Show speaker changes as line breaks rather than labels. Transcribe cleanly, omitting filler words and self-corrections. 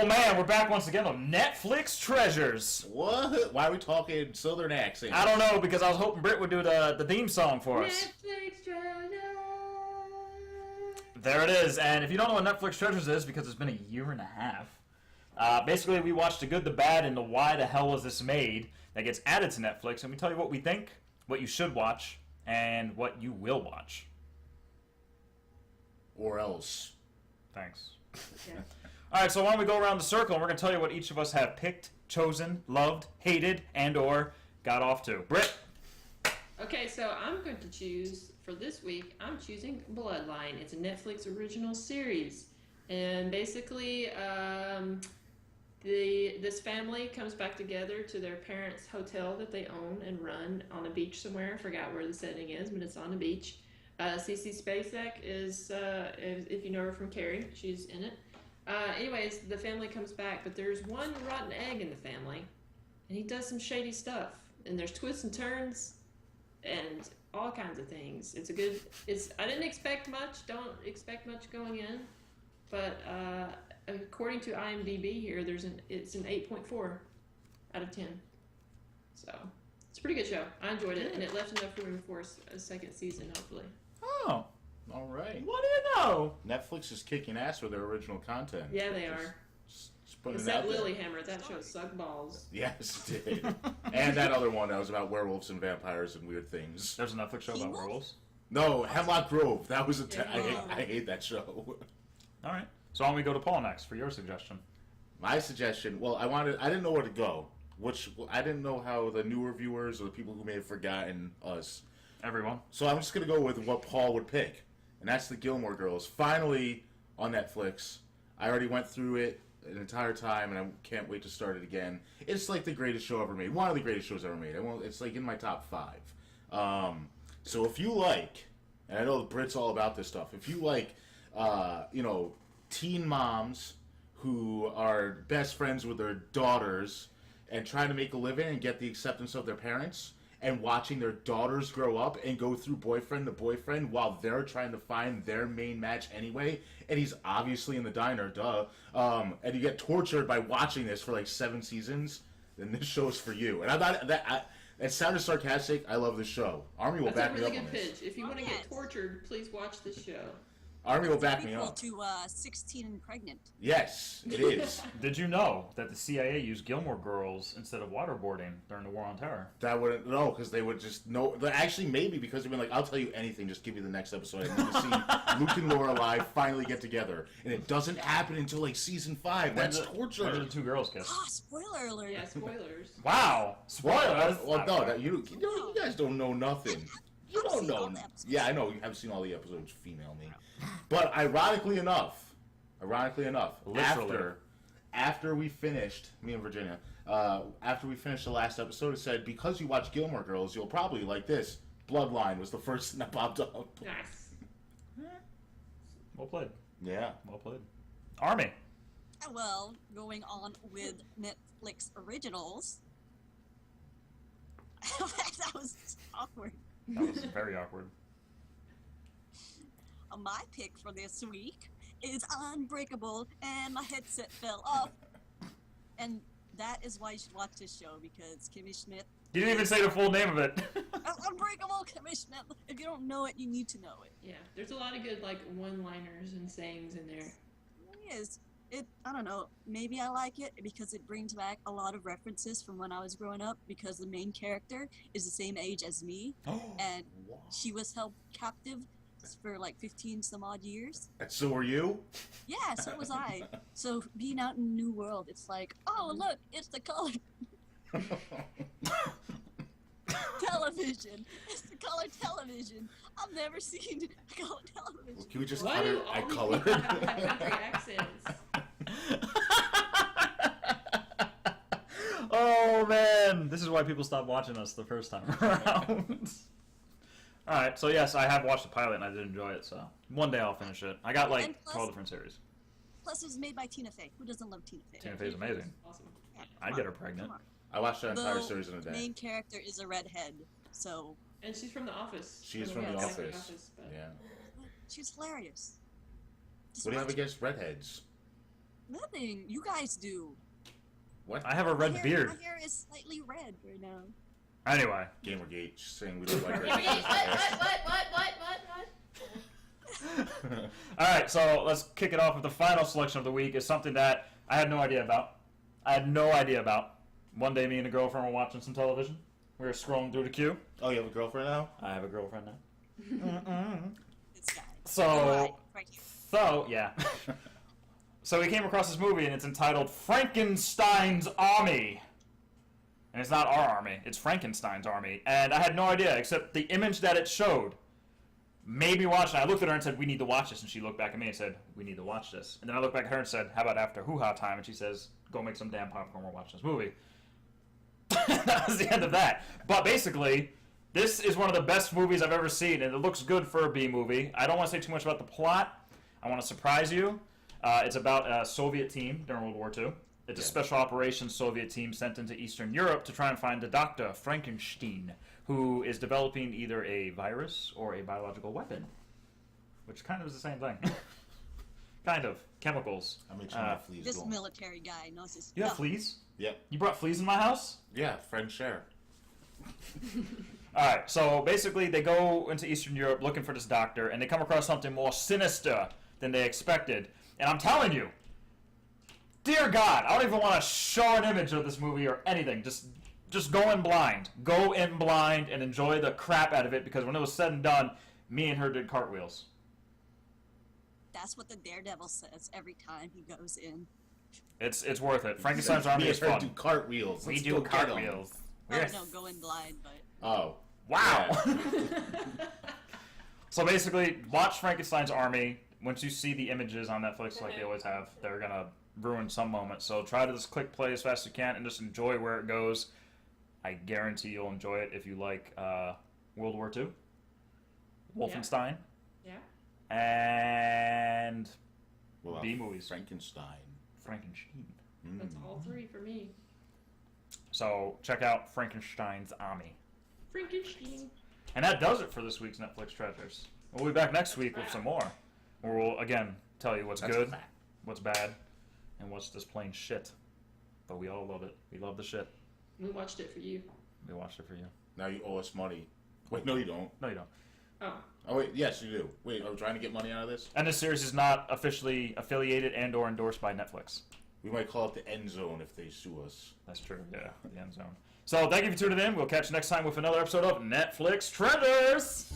Oh man, we're back once again on Netflix Treasures.
What? Why are we talking Southern accent?
I don't know, because I was hoping Britt would do the theme song for us.
Netflix Treasures.
There it is, and if you don't know what Netflix Treasures is, because it's been a year and a half, basically we watched The Good, the Bad, and the Why the Hell Was This Made that gets added to Netflix, and we tell you what we think, what you should watch, and what you will watch.
Or else.
Thanks.
Yeah.
Alright, so why don't we go around the circle, and we're going to tell you what each of us have picked, chosen, loved, hated, and or got off to. Britt?
Okay, so I'm going to choose, for this week, I'm choosing Bloodline. It's a Netflix original series. And basically, this family comes back together to their parents' hotel that they own and run on a beach somewhere. I forgot where the setting is, but it's on the beach. Cece Spacek is, if you know her from Carrie, she's in it. Anyways, the family comes back, but there's one rotten egg in the family, and he does some shady stuff. And there's twists and turns, and all kinds of things. I didn't expect much. Don't expect much going in, but according to IMDb here, it's an 8.4 out of 10. So it's a pretty good show. I enjoyed it, and it left enough room for a second season, hopefully.
Oh.
All right.
What do you know?
Netflix is kicking ass with their original content.
Yeah, they are.
Just putting
It's
it out
that
there.
Lilyhammer. That show sucked balls.
Yes, it did. And that other one that was about werewolves and vampires and weird things.
There's a Netflix show about werewolves.
No, Hemlock Grove. That was
Yeah.
I hate that show.
Alright. So why don't we go to Paul next for your suggestion?
My suggestion. Well, I didn't know where to go. I didn't know how the newer viewers or the people who may have forgotten us.
Everyone.
So I'm just gonna go with what Paul would pick, and that's the Gilmore Girls. Finally on Netflix. I already went through it an entire time, and I can't wait to start it again. It's like the greatest show ever made. One of the greatest shows ever made. It's like in my top 5. So if you like, and I know Brit's all about this stuff. If you like, teen moms who are best friends with their daughters and trying to make a living and get the acceptance of their parents, and watching their daughters grow up and go through boyfriend to boyfriend while they're trying to find their main match anyway, and he's obviously in the diner, duh, and you get tortured by watching this for like 7 seasons, then this show's for you. And I thought that it sounded sarcastic. I love this show. Army will back me up on this.
That's a really good pitch. If you want to get tortured, please watch this show.
Army will back me
Equal
up.
to 16 and pregnant.
Yes, it is.
Did you know that the CIA used Gilmore Girls instead of waterboarding during the War on Terror?
That wouldn't because they would just know. Actually, maybe because they've been like, "I'll tell you anything. Just give me the next episode. I need to see Luke and Lorelai finally get together," and it doesn't happen until like season 5. That's torture.
When did the 2 girls kiss?
Ah, spoiler alert.
Yeah, spoilers.
Wow! Spoilers!
Well, no, you guys don't know nothing. You
I've
don't
seen
know.
all the episodes.
Yeah, I know you haven't seen all the episodes. Female me, but ironically enough,
Literally.
after we finished, me and Virginia, after we finished the last episode, it said because you watch Gilmore Girls, you'll probably like this. Bloodline was the first thing that popped up.
Nice.
Well played.
Yeah.
Well played. Army.
Well, going on with Netflix originals. That was awkward.
That was very awkward.
My pick for this week is Unbreakable, and my headset fell off. And that is why you should watch this show, because Kimmy Schmidt...
You didn't even say the full name of it.
Unbreakable Kimmy Schmidt! If you don't know it, you need to know it.
Yeah, there's a lot of good one-liners and sayings in there.
It is. I don't know, maybe I like it because it brings back a lot of references from when I was growing up, because the main character is the same age as me, and she was held captive for like 15 some odd years.
And so were you?
Yeah, so was I. So being out in the new world, it's like, oh look, it's the color television. It's the color television. I've never seen color television.
Can we just
Why
cut
do
it?
all
I
these
colored.
people have country accents?
Oh man, this is why people stopped watching us the first time around. Alright, so yes, I have watched the pilot and I did enjoy it, so one day I'll finish it. I got like
And plus-
12 different series.
Plus, it was made by Tina Fey. Who doesn't love Tina Fey?
Tina Fey's amazing.
Awesome.
Yeah,
I'd
come
get her
on,
pregnant.
come on.
I watched that entire
The
series in a day.
main character is a redhead, so
And she's from The Office.
She is
I
from
don't
The
know if it's
Office.
but-
Yeah.
she's hilarious. Just
What do you have
watch it.
against redheads?
Nothing. You guys do.
What?
I have a red beard.
My hair is slightly red right now.
Anyway.
Gamergate saying we don't like her.
What?
Alright, so let's kick it off with the final selection of the week. Is something that I had no idea about. One day me and a girlfriend were watching some television. We were scrolling through the queue.
Oh, you have a girlfriend now?
I have a girlfriend now.
This guy.
So,
Right here.
yeah. So we came across this movie, and it's entitled Frankenstein's Army. And it's not our army, it's Frankenstein's army. And I had no idea, except the image that it showed made me watch it. I looked at her and said, we need to watch this. And she looked back at me and said, we need to watch this. And then I looked back at her and said, how about after hoo-ha time? And she says, go make some damn popcorn, we're watching this movie. That was the end of that. But basically, this is one of the best movies I've ever seen, and it looks good for a B movie. I don't want to say too much about the plot. I want to surprise you. It's about a Soviet team during World War II. It's a special operations Soviet team sent into Eastern Europe to try and find the Dr. Frankenstein, who is developing either a virus or a biological weapon, which kind of is the same thing. Kind of. Chemicals.
How many my fleas
This
going?
military guy knows his
You have
stuff.
fleas?
Yep.
You brought fleas in my house?
Yeah, friend share.
Alright, so basically they go into Eastern Europe looking for this doctor, and they come across something more sinister than they expected. And I'm telling you, dear God, I don't even want to show an image of this movie or anything. Just go in blind. Go in blind and enjoy the crap out of it, because when it was said and done, me and her did cartwheels.
That's what the Daredevil says every time he goes in.
It's worth it. Frankenstein's Army
Me
is
and her
fun.
do cartwheels.
We
Let's
do
go get 'em.
cartwheels.
Oh,
Yes.
no, go in blind, but...
Oh.
Wow.
Yeah.
So basically, watch Frankenstein's Army. Once you see the images on Netflix, like they always have, they're gonna ruin some moment. So try to just click play as fast as you can and just enjoy where it goes. I guarantee you'll enjoy it if you like World War II, Wolfenstein,
Yeah.
and
Well,
B movies.
Frankenstein.
Frankenstein.
That's all three for me.
So check out Frankenstein's Army.
Frankenstein.
And that does it for this week's Netflix Treasures. We'll be back next week with some more, where we'll again tell you what's
That's
good,
fat.
what's bad, and what's just plain shit. But we all love it. We love the shit.
We watched it for you.
We watched it for you.
Now you owe us money. Wait, no, you don't.
No, you don't.
Oh.
Oh, wait, yes, you do. Wait, are we trying to get money out of this?
And this series is not officially affiliated and or endorsed by Netflix.
We might call it the end zone if they sue us.
That's true. Yeah, the end zone. So thank you for tuning in. We'll catch you next time with another episode of Netflix Treasures.